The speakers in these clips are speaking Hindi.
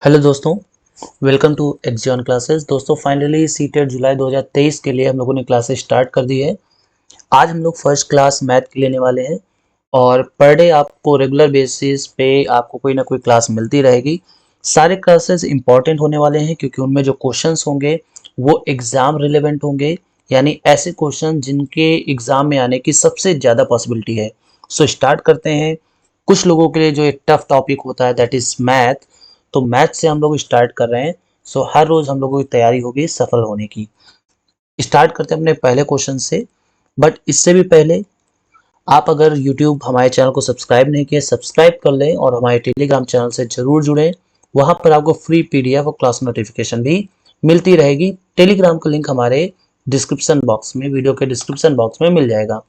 हेलो दोस्तों, वेलकम टू एक्जियन क्लासेस। दोस्तों फाइनली सीटेट जुलाई 2023 के लिए हम लोगों ने क्लासेस स्टार्ट कर दी है। आज हम लोग फर्स्ट क्लास मैथ की लेने वाले हैं और पर डे आपको रेगुलर बेसिस पे आपको कोई ना कोई क्लास मिलती रहेगी। सारे क्लासेस इंपॉर्टेंट होने वाले हैं क्योंकि उनमें जो क्वेश्चंस होंगे वो एग्ज़ाम रिलेवेंट होंगे, यानी ऐसे क्वेश्चन जिनके एग्ज़ाम में आने की सबसे ज़्यादा पॉसिबिलिटी है। सो स्टार्ट करते हैं। कुछ लोगों के लिए जो एक टफ टॉपिक होता है दैट इज़ मैथ, तो मैथ से हम लोग स्टार्ट कर रहे हैं। सो हर रोज़ हम लोगों की तैयारी होगी सफल होने की। स्टार्ट करते हैं अपने पहले क्वेश्चन से, बट इससे भी पहले आप अगर यूट्यूब हमारे चैनल को सब्सक्राइब नहीं किए, सब्सक्राइब कर लें और हमारे टेलीग्राम चैनल से जरूर जुड़ें। वहां पर आपको फ्री पीडीएफ और क्लास नोटिफिकेशन भी मिलती रहेगी। टेलीग्राम का लिंक हमारे डिस्क्रिप्शन बॉक्स में, वीडियो के डिस्क्रिप्शन बॉक्स में मिल जाएगा।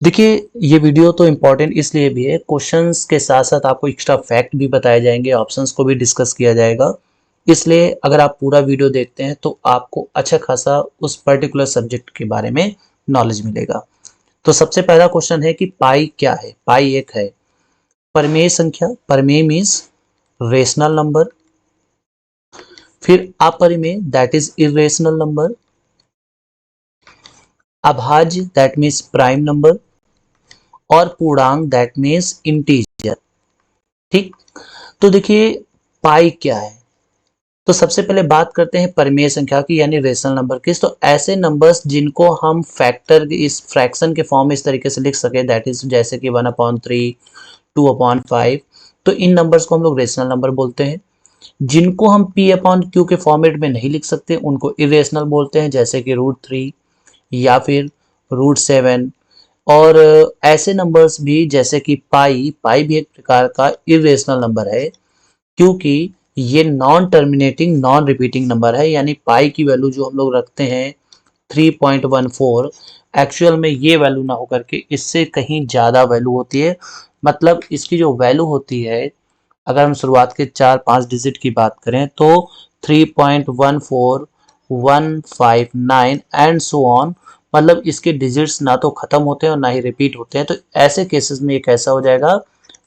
देखिए, ये वीडियो तो इम्पोर्टेंट इसलिए भी है, क्वेश्चंस के साथ साथ आपको एक्स्ट्रा फैक्ट भी बताए जाएंगे, ऑप्शंस को भी डिस्कस किया जाएगा। इसलिए अगर आप पूरा वीडियो देखते हैं तो आपको अच्छा खासा उस पर्टिकुलर सब्जेक्ट के बारे में नॉलेज मिलेगा। तो सबसे पहला क्वेश्चन है कि पाई क्या है। पाई एक है परमेय संख्या, परमेय मीन्स रेशनल नंबर। फिर अपरिमेय दैट इज इरेशनल नंबर। अभाज्य दैट मीन्स प्राइम नंबर। और पूर्णांक दैट मीन्स इंटीजर। ठीक, तो देखिए पाई क्या है। तो सबसे पहले बात करते हैं परिमेय संख्या की, यानी रेशनल नंबर की। तो ऐसे नंबर्स जिनको हम फैक्टर इस फ्रैक्शन के फॉर्म में इस तरीके से लिख सके, दैट इज जैसे कि 1/3, 2/5, तो इन नंबर्स को हम लोग रेशनल नंबर बोलते हैं। जिनको हम p/q के फॉर्मेट में नहीं लिख सकते उनको इरेशनल बोलते हैं, जैसे कि √3 या फिर √7। और ऐसे नंबर्स भी जैसे कि पाई, पाई भी एक प्रकार का इरेशनल नंबर है क्योंकि ये non terminating non repeating number है। यानी पाई की वैल्यू जो हम लोग रखते हैं 3.14, एक्चुअल में ये वैल्यू ना होकर के इससे कहीं ज़्यादा वैल्यू होती है। मतलब इसकी जो वैल्यू होती है, अगर हम शुरुआत के 4-5 डिजिट की बात करें तो 3.14, 159 एंड सो ऑन। मतलब इसके डिजिट्स ना तो खत्म होते हैं और ना ही रिपीट होते हैं। तो ऐसे केसेस में ये कैसा हो जाएगा,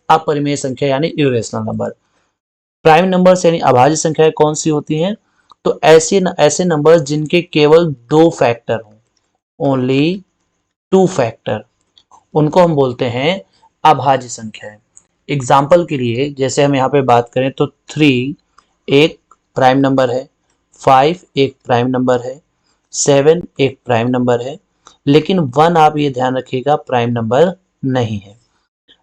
अपरिमेय संख्या यानी इरेशनल नंबर। प्राइम नंबर्स यानी अभाज्य संख्याएं कौन सी होती हैं, तो ऐसे नंबर्स जिनके केवल 2 फैक्टर हों, ओनली 2 फैक्टर, उनको हम बोलते हैं अभाज्य संख्याएं। एग्जाम्पल के लिए जैसे हम यहाँ पे बात करें तो 3 एक प्राइम नंबर है, 5 एक प्राइम नंबर है, 7 एक प्राइम नंबर है, लेकिन 1 आप ये ध्यान रखिएगा प्राइम नंबर नहीं है।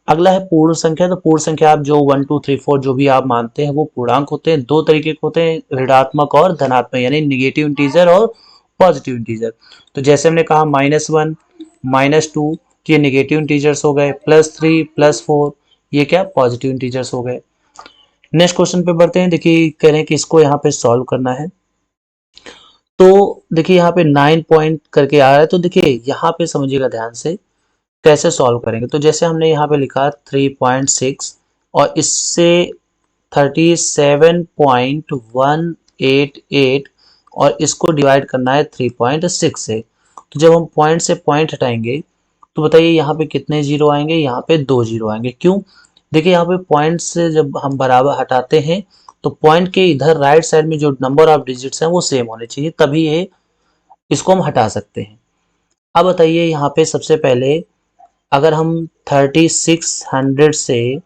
अगला है पूर्ण संख्या। तो पूर्ण संख्या आप जो 1 2 3 4 जो भी आप मानते हैं वो पूर्णांक होते हैं। दो तरीके के होते हैं, ऋणात्मक और धनात्मक, यानी निगेटिव इंटीजर और पॉजिटिव इंटीजर। तो जैसे हमने कहा -1, -2 ये निगेटिव इंटीजर्स हो गए, +3, +4 ये क्या पॉजिटिव इंटीजर्स हो गए। नेक्स्ट क्वेश्चन पे बढ़ते हैं। देखिए कह रहे हैं कि इसको यहाँ पे सॉल्व करना है। तो देखिए यहाँ पे 9 पॉइंट करके आ रहा है, तो देखिए यहाँ पे समझिएगा ध्यान से कैसे सॉल्व करेंगे। तो जैसे हमने यहाँ पे लिखा 3.6 और इससे 37.188 और इसको डिवाइड करना है 3.6 से। तो जब हम पॉइंट से पॉइंट हटाएंगे तो बताइए यहाँ पे कितने जीरो आएंगे, यहाँ पे 2 जीरो आएंगे। क्यों, देखिए यहाँ पे पॉइंट से जब हम बराबर हटाते हैं तो पॉइंट के इधर राइट साइड में जो नंबर ऑफ डिजिट्स हैं वो सेम होने चाहिए, तभी ये इसको हम हटा सकते हैं। अब बताइए यहाँ पे सबसे पहले अगर हम 3600 से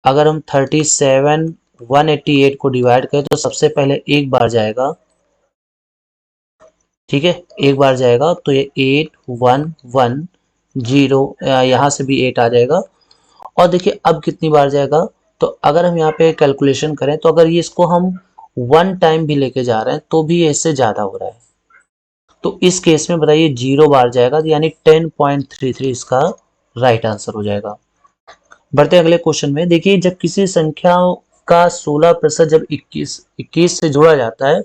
अगर हम 37,188 को डिवाइड करें तो सबसे पहले एक बार जाएगा, ठीक है, एक बार जाएगा तो ये 8110, यहाँ से भी 8 आ जाएगा। और देखिए अब कितनी बार जाएगा, तो अगर हम यहाँ पे कैलकुलेशन करें तो अगर ये इसको हम 1 टाइम भी लेके जा रहे हैं तो भी ये इससे ज़्यादा हो रहा है। तो इस केस में बताइए 0 बार जाएगा, यानी 10.33 इसका राइट आंसर हो जाएगा। बढ़ते हैं अगले क्वेश्चन में। देखिए जब किसी संख्या का 16% जब 21 से जोड़ा जाता है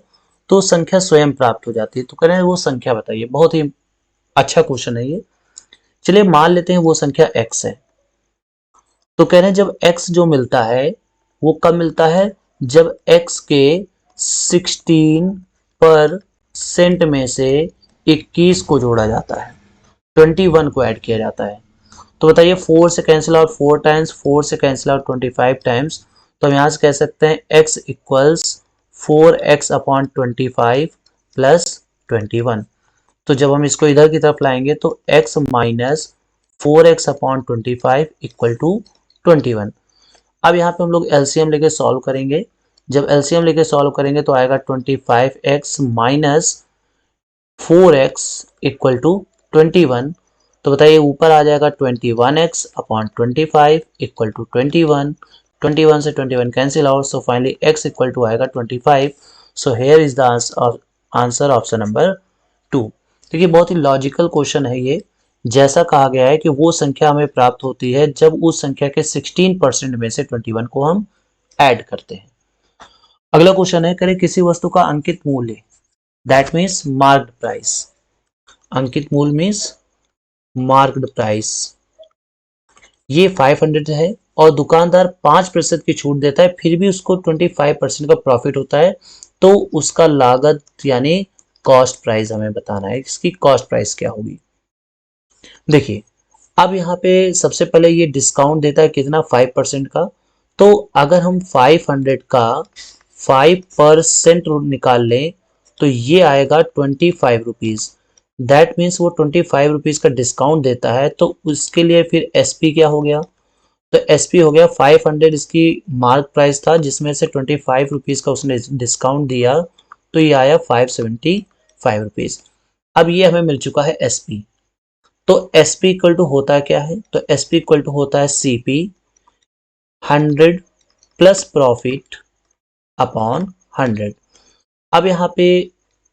तो संख्या स्वयं प्राप्त हो जाती है। तो कह रहे हैं वो संख्या बताइए। बहुत ही अच्छा क्वेश्चन है ये। चलिए मान लेते हैं वो संख्या x है। तो कह रहे हैं जब x जो मिलता है वो कब मिलता है, जब x के 16% में से 21 को जोड़ा जाता है, 21 को ऐड किया जाता है। तो बताइए 4 से कैंसिल आउट 4 टाइम्स, 4 से कैंसिल आउट 25 टाइम्स, तो हम यहाँ से कह सकते हैं x equals 4x upon 25 plus 21। तो जब हम इसको इधर की तरफ लाएंगे तो x minus 4x upon 25 equal to 21। अब यहाँ पे हम लोग एलसीएम लेके सॉल्व करेंगे। जब एलसीएम लेके सॉल्व करेंगे तो आएगा 25x minus 4x equal to 21। तो बताइए ऊपर आ जाएगा 21x अपॉन 25 इक्वल टू 21। 21 से 21 cancel out, so finally x equal to आएगा 25। So here is the answer option number 2। देखिए बहुत ही लॉजिकल क्वेश्चन है ये। जैसा कहा गया है कि वो संख्या हमें प्राप्त होती है जब उस संख्या के 16% में से 21 को हम ऐड करते हैं। अगला क्वेश्चन है, करें किसी वस्तु का अंकित मूल्य, दैट मीन्स मार्क्ड प्राइस। अंकित मूल्य मीन्स मार्क्ड प्राइस, ये 500 है और दुकानदार 5% की छूट देता है, फिर भी उसको 25% का प्रॉफिट होता है। तो उसका लागत यानी कॉस्ट प्राइस हमें बताना है, इसकी कॉस्ट प्राइस क्या होगी। देखिए अब यहाँ पे सबसे पहले ये डिस्काउंट देता है कितना, 5% का। तो अगर हम 500 का 5% निकाल लें तो ये आएगा 25 रुपीज़। दैट मीन्स वो 25 रुपीज़ का डिस्काउंट देता है, तो उसके लिए फिर एसपी क्या हो गया, तो एसपी हो गया 500 इसकी मार्क प्राइस था जिसमें से 25 रुपीज़ का उसने डिस्काउंट दिया, तो ये आया 575 रुपीज़। अब ये हमें मिल चुका है एसपी। तो एसपी इक्वल टू होता है क्या है, तो एसपी इक्वल टू होता है सीपी 100 प्लस प्रॉफिट अपॉन 100। अब यहाँ पे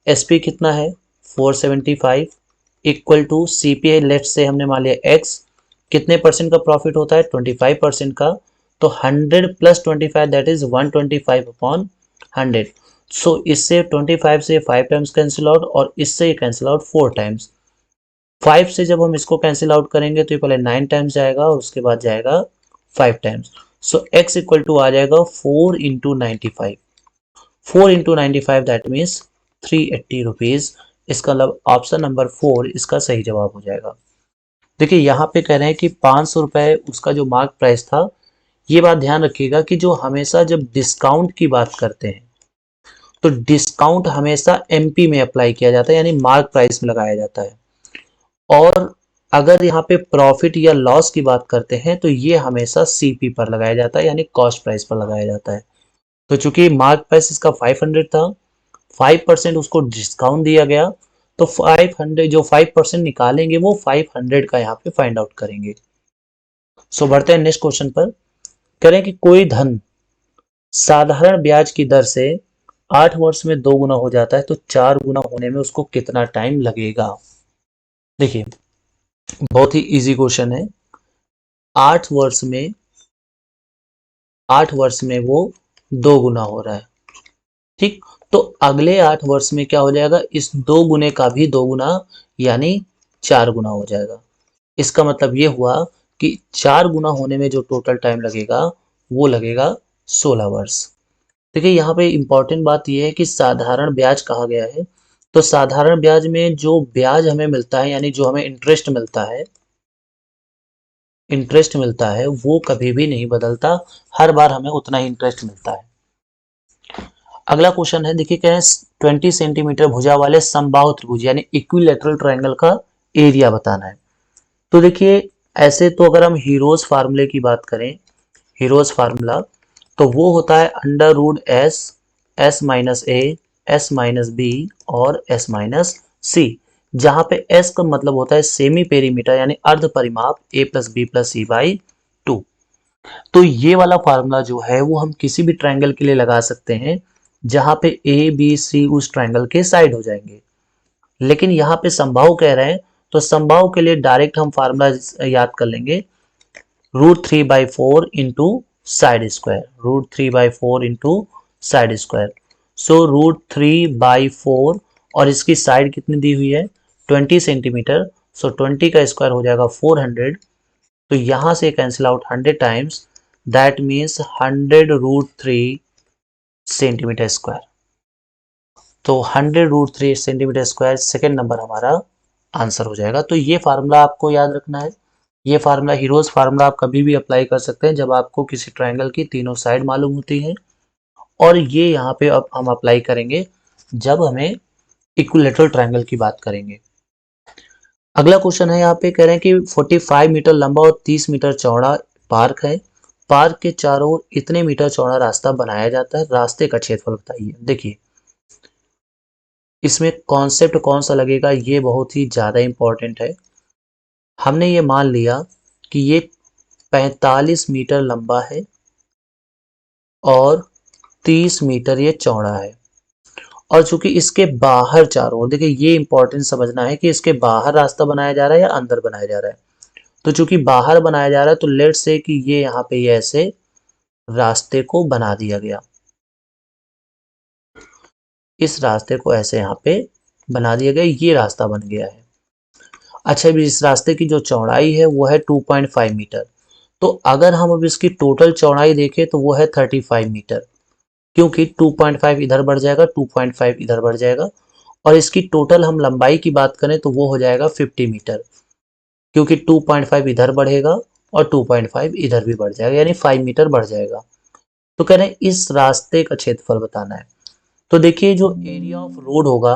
एसपी कितना है 475 इक्वल टू सीपी, लेट से हमने मान लिया एक्स, कितने परसेंट का प्रॉफिट होता है 25% का, तो 100 प्लस 25 दैट इज 125 अपॉन 100। सो इससे 25 से 5 टाइम्स कैंसिल आउट और इससे कैंसिल आउट 4 टाइम्स। 5 से जब हम इसको कैंसिल आउट करेंगे तो ये पहले 9 टाइम्स जाएगा और उसके बाद जाएगा 5 times. So x equal to आ जाएगा 4 into 95। 4 into 95 that means 380 rupees. इसका मतलब ऑप्शन नंबर 4 इसका सही जवाब हो जाएगा। देखिए यहाँ पे कह रहे हैं कि 500 रुपये उसका जो मार्क प्राइस था। ये बात ध्यान रखिएगा कि जो हमेशा जब डिस्काउंट की बात करते हैं तो डिस्काउंट हमेशा एमपी में अप्लाई किया जाता है, यानी मार्क प्राइस में लगाया जाता है। और अगर यहाँ पे प्रॉफिट या लॉस की बात करते हैं तो ये हमेशा सीपी पर लगाया जाता है, यानी कॉस्ट प्राइस पर लगाया जाता है। तो चूंकि मार्क प्राइस इसका 500 था, 5% उसको डिस्काउंट दिया गया, तो 500 जो 5% निकालेंगे वो 500 का यहाँ पे फाइंड आउट करेंगे। सो बढ़ते हैं नेक्स्ट क्वेश्चन पर। करें कि कोई धन साधारण ब्याज की दर से 8 वर्ष में 2 गुना हो जाता है, तो 4 गुना होने में उसको कितना टाइम लगेगा। देखिए बहुत ही इजी क्वेश्चन है। 8 वर्ष में 8 वर्ष में वो 2 गुना हो रहा है, ठीक। तो अगले 8 वर्ष में क्या हो जाएगा, इस 2 गुने का भी 2 गुना यानी 4 गुना हो जाएगा। इसका मतलब ये हुआ कि 4 गुना होने में जो टोटल टाइम लगेगा वो लगेगा 16 वर्ष। देखिए यहाँ पे इंपॉर्टेंट बात यह है कि साधारण ब्याज कहा गया है, तो साधारण ब्याज में जो ब्याज हमें मिलता है यानी जो हमें इंटरेस्ट मिलता है वो कभी भी नहीं बदलता, हर बार हमें उतना ही इंटरेस्ट मिलता है। अगला क्वेश्चन है, देखिए कह रहे हैं 20 सेंटीमीटर भुजा वाले समबाहु त्रिभुज यानी इक्विलैटरल ट्रायंगल का एरिया बताना है। तो देखिए ऐसे तो अगर हम हीरोज फार्मूले की बात करें, हीरोज फार्मूला तो वो होता है under root S, S minus A, S minus B और एस माइनस सी, जहां पे एस का मतलब होता है सेमी पेरीमीटर यानी अर्ध परिमाप, A plus B plus C by 2। तो ये वाला फार्मूला जो है वो हम किसी भी ट्रायंगल के लिए लगा सकते हैं जहां पे ए बी सी उस ट्रायंगल के साइड हो जाएंगे। लेकिन यहाँ पे समबाहु कह रहे हैं, तो समबाहु के लिए डायरेक्ट हम फार्मूला याद कर लेंगे, √3/4 into side square, √3/4 into side square. So √3/4 और इसकी साइड कितनी दी हुई है 20 सेंटीमीटर, सो 20 का स्क्वायर हो जाएगा 400। तो यहां से cancel out 100 times, that means 100√3 centimetre square. तो 100√3 सेंटीमीटर स्क्वायर सेकेंड नंबर हमारा आंसर हो जाएगा। तो ये फार्मूला आपको याद रखना है, ये फार्मूला हीरोज फार्मूला आप कभी भी अप्लाई कर सकते हैं जब आपको किसी ट्रायंगल की तीनों साइड मालूम होती है, और ये यहाँ पे अब हम अप्लाई करेंगे जब हमें इक्विलेटरल ट्रायंगल की बात करेंगे। अगला क्वेश्चन है, यहाँ पे कह रहे हैं कि 45 मीटर लंबा और 30 मीटर चौड़ा पार्क है। पार्क के चारों ओर इतने मीटर चौड़ा रास्ता बनाया जाता है, रास्ते का क्षेत्रफल बताइए। देखिए इसमें कॉन्सेप्ट कौन सा लगेगा, ये बहुत ही ज्यादा इंपॉर्टेंट है। हमने ये मान लिया कि ये 45 मीटर लंबा है और 30 मीटर ये चौड़ा है, और चूंकि इसके बाहर चारों ओर, देखिए ये इंपॉर्टेंट समझना है कि इसके बाहर रास्ता बनाया जा रहा है या अंदर बनाया जा रहा है। तो चूंकि बाहर बनाया जा रहा है तो लेट से कि ये यहाँ पे ये ऐसे रास्ते को बना दिया गया, इस रास्ते को ऐसे यहाँ पे बना दिया गया, ये रास्ता बन गया है। अच्छा, भी इस रास्ते की जो चौड़ाई है वो है 2.5 मीटर। तो अगर हम अब इसकी टोटल चौड़ाई देखें तो वो है 35 मीटर, क्योंकि 2.5 इधर बढ़ जाएगा, 2.5 इधर बढ़ जाएगा, और इसकी टोटल हम लंबाई की बात करें तो वो हो जाएगा 50 मीटर, क्योंकि 2.5 इधर बढ़ेगा और 2.5 इधर भी बढ़ जाएगा, यानी 5 मीटर बढ़ जाएगा। तो कह रहे हैं इस रास्ते का क्षेत्रफल बताना है। तो देखिए जो एरिया ऑफ रोड होगा,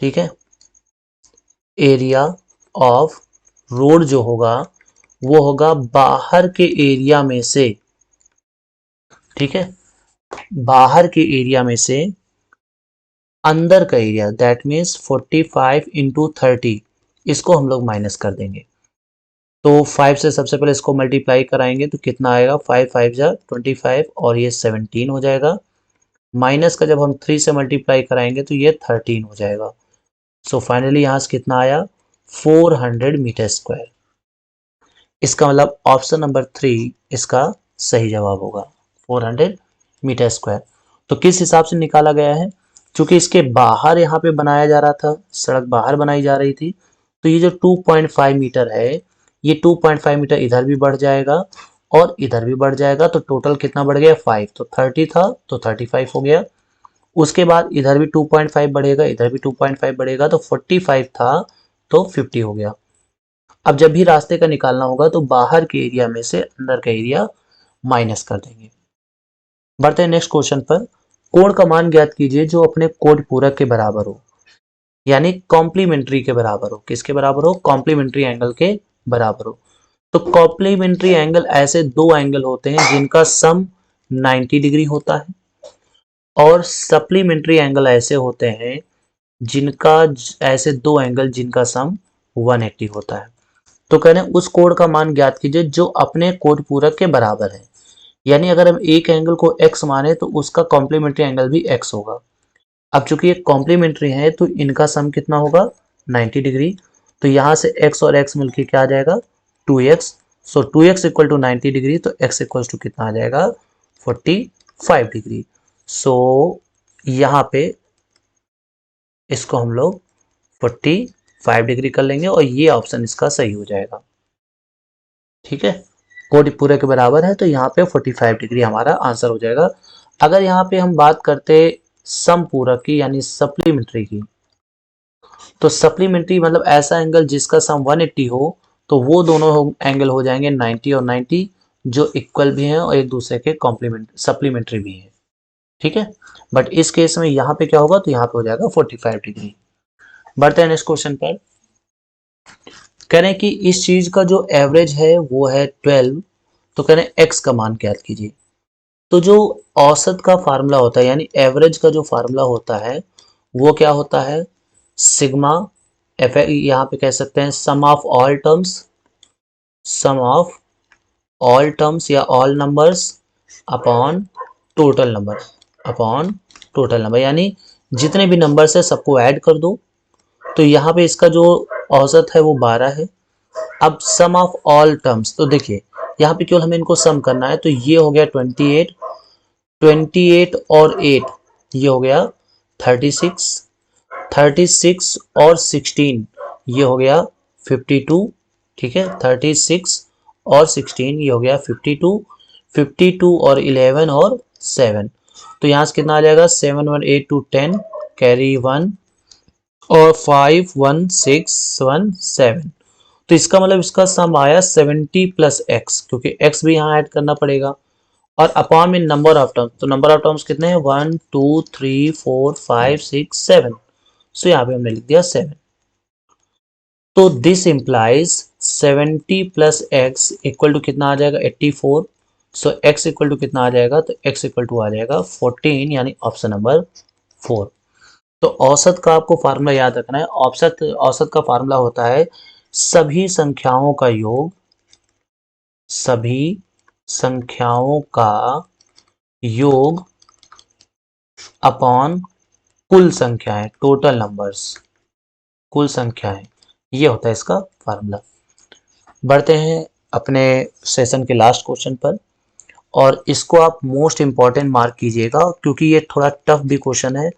ठीक है, एरिया ऑफ रोड जो होगा वो होगा बाहर के एरिया में से, ठीक है, बाहर के एरिया में से अंदर का एरिया, दैट मीन्स 45 इंटू 30, इसको हम लोग माइनस कर देंगे। तो 5 से सबसे पहले इसको मल्टीप्लाई कराएंगे तो कितना आएगा, 5 5 जा 25 और ये 17 हो जाएगा। माइनस का जब हम 3 से मल्टीप्लाई कराएंगे तो ये 13 हो जाएगा। सो फाइनली यहाँ से कितना आया, 400 मीटर स्क्वायर। इसका मतलब ऑप्शन नंबर 3 इसका सही जवाब होगा, 400 मीटर स्क्वायर। तो किस हिसाब से निकाला गया है, क्योंकि इसके बाहर यहाँ पे बनाया जा रहा था, सड़क बाहर बनाई जा रही थी, तो ये जो 2.5 मीटर है, ये 2.5 मीटर इधर भी बढ़ जाएगा और इधर भी बढ़ जाएगा, तो टोटल कितना बढ़ गया, 5। तो 30 था तो 35 हो गया। उसके बाद इधर भी 2.5 बढ़ेगा, इधर भी 2.5 बढ़ेगा, तो 45 था तो 50 हो गया। अब जब भी रास्ते का निकालना होगा तो बाहर के एरिया में से अंदर का एरिया माइनस कर देंगे। बढ़ते हैं नेक्स्ट क्वेश्चन पर। कोण का मान ज्ञात कीजिए जो अपने कोण पूरक के बराबर हो, यानी कॉम्प्लीमेंट्री के बराबर हो। किसके बराबर हो, कॉम्प्लीमेंट्री एंगल के बराबर हो। तो कॉम्प्लीमेंट्री एंगल ऐसे दो एंगल होते हैं जिनका सम 90 डिग्री होता है, और सप्लीमेंट्री एंगल ऐसे होते हैं जिनका ऐसे दो एंगल जिनका सम 180 होता है। तो कह रहे हैं उस कोण का मान ज्ञात कीजिए जो अपने कोण पूरक के बराबर है, यानी अगर हम एक एंगल को x माने तो उसका कॉम्प्लीमेंट्री एंगल भी x होगा। अब चूंकि ये कॉम्प्लीमेंट्री है तो इनका सम कितना होगा, 90 डिग्री। तो यहाँ से x और x मिलके क्या आ जाएगा, 2x। So 2x equal to 90 degree, तो x इक्वल टू कितना आ जाएगा, 45 डिग्री। सो यहाँ पे इसको हम लोग 45 डिग्री कर लेंगे और ये ऑप्शन इसका सही हो जाएगा। ठीक है, कोण पूरे के बराबर है तो यहाँ पे 45 डिग्री हमारा आंसर हो जाएगा। अगर यहाँ पे हम बात करते समपूरक की यानी सप्लीमेंट्री की, तो सप्लीमेंट्री मतलब ऐसा एंगल जिसका सम 180 हो, तो वो दोनों एंगल हो जाएंगे 90 और 90, जो इक्वल भी हैं और एक दूसरे के कॉम्प्लीमेंट सप्लीमेंट्री भी हैं। ठीक है, बट इस केस में यहाँ पे क्या होगा, तो यहाँ पे हो जाएगा 45 डिग्री। बढ़ते हैं नेक्स्ट क्वेश्चन पर। कह रहे हैं कि इस चीज का जो एवरेज है वो है 12, तो कह रहे हैं एक्स का मान ज्ञात कीजिए। तो जो औसत का फार्मूला होता है यानी एवरेज का जो फार्मूला होता है वो क्या होता है, सिग्मा एफ, यहाँ पे कह सकते हैं sum of all terms, sum of all terms या all numbers upon total number, upon total number, यानी जितने भी नंबर्स है सबको ऐड कर दो। तो यहाँ पे इसका जो औसत है वो 12 है। अब सम ऑफ ऑल टर्म्स, तो देखिए यहाँ पे केवल हमें इनको सम करना है, तो ये हो गया 28, 28 और 8 ये हो गया 36, 36 और 16 ये हो गया 52। ठीक है, 36 और 16 ये हो गया 52, 52 और 11 और 7, तो यहाँ से कितना आ जाएगा, 7 1 8 2 10 कैरी 1 और 5 1 6 1 7। तो इसका मतलब इसका सम आया 70 प्लस एक्स, क्योंकि एक्स भी यहाँ ऐड करना पड़ेगा, और अपॉन में नंबर ऑफ टर्म्स, तो नंबर ऑफ टर्म्स कितने हैं 1 2 3 4 5 6 7, सो यहाँ पे हमने लिख दिया 7। तो this implies 70 plus x equal to कितना आ जाएगा 84, सो x इक्वल टू कितना आ जाएगा, तो x इक्वल टू आ जाएगा 14, यानी ऑप्शन नंबर 4। तो औसत का आपको फार्मूला याद रखना है। औसत औसत का फार्मूला होता है सभी संख्याओं का योग, सभी संख्याओं का योग अपॉन कुल संख्याएं, टोटल नंबर्स, कुल संख्याएं, ये होता है इसका फार्मूला। बढ़ते हैं अपने सेशन के लास्ट क्वेश्चन पर, और इसको आप मोस्ट इंपॉर्टेंट मार्क कीजिएगा, क्योंकि ये थोड़ा टफ भी क्वेश्चन है।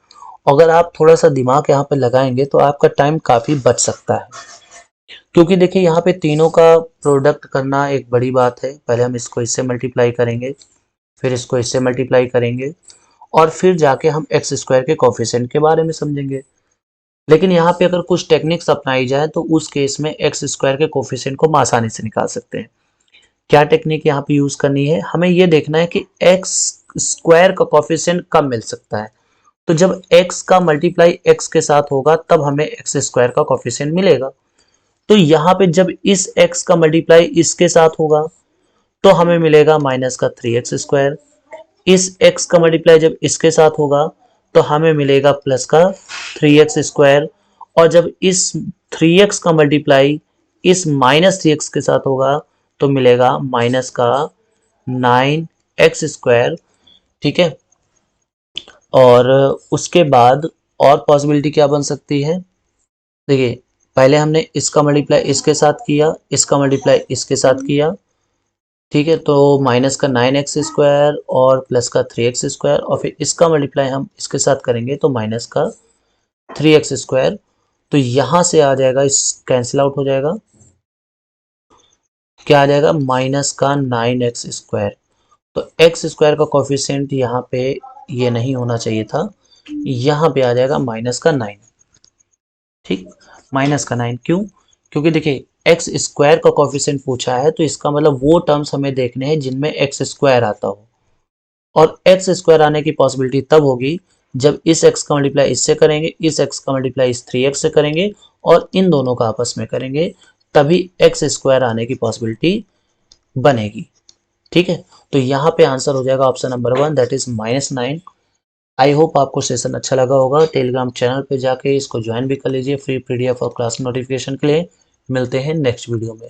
अगर आप थोड़ा सा दिमाग यहाँ पे लगाएंगे तो आपका टाइम काफ़ी बच सकता है, क्योंकि देखिए यहाँ पे तीनों का प्रोडक्ट करना एक बड़ी बात है। पहले हम इसको इससे मल्टीप्लाई करेंगे, फिर इसको इससे मल्टीप्लाई करेंगे, और फिर जाके हम एक्स स्क्वायर के कोफिशिएंट के बारे में समझेंगे। लेकिन यहाँ पे अगर कुछ टेक्निक्स अपनाई जाए तो उस केस में एक्स स्क्वायर के कोफिशिएंट को हम आसानी से निकाल सकते हैं। क्या टेक्निक यहाँ पे यूज करनी है, हमें ये देखना है कि एक्स स्क्वायर का कोफिशिएंट कब मिल सकता है। तो जब x का मल्टीप्लाई x के साथ होगा तब हमें एक्स स्क्वायर का कोफिशिएंट मिलेगा। तो यहाँ पे जब इस x का मल्टीप्लाई इसके साथ होगा तो हमें मिलेगा माइनस का 3x स्क्वायर। इस x का मल्टीप्लाई जब इसके साथ होगा तो हमें मिलेगा प्लस का 3x स्क्वायर, और जब इस 3x का मल्टीप्लाई इस माइनस 3x के साथ होगा तो मिलेगा माइनस का 9x स्क्वायर। ठीक है, और उसके बाद और पॉसिबिलिटी क्या बन सकती है, देखिए पहले हमने इसका मल्टीप्लाई इसके साथ किया, इसका मल्टीप्लाई इसके साथ किया, ठीक है, तो माइनस का 9x स्क्वायर और प्लस का 3x स्क्वायर, और फिर इसका मल्टीप्लाई हम इसके साथ करेंगे तो माइनस का 3x स्क्वायर। तो यहाँ से आ जाएगा, इस कैंसिल आउट हो जाएगा, क्या आ जाएगा माइनस का 9x स्क्वायर। तो एक्स स्क्वायर का कोफिशिएंट यहाँ पे ये नहीं होना चाहिए था, यहाँ पे आ जाएगा माइनस का 9। ठीक, माइनस का 9 क्यों, क्योंकि देखिए एक्स स्क्वायर का कोफिशिएंट पूछा है, तो इसका मतलब वो टर्म्स हमें देखने हैं जिनमें एक्स स्क्वायर आता हो, और एक्स स्क्वायर आने की पॉसिबिलिटी तब होगी जब इस एक्स का मल्टीप्लाई इससे करेंगे, इस एक्स का मल्टीप्लाई इस 3x से करेंगे, और इन दोनों का आपस में करेंगे, तभी एक्स स्क्वायर आने की पॉसिबिलिटी बनेगी। ठीक है, तो यहाँ पे आंसर हो जाएगा option number 1, that is -9। I hope आपको सेशन अच्छा लगा होगा। टेलीग्राम चैनल पे जाके इसको ज्वाइन भी कर लीजिए फ्री PDF और क्लास नोटिफिकेशन के लिए। मिलते हैं नेक्स्ट वीडियो में।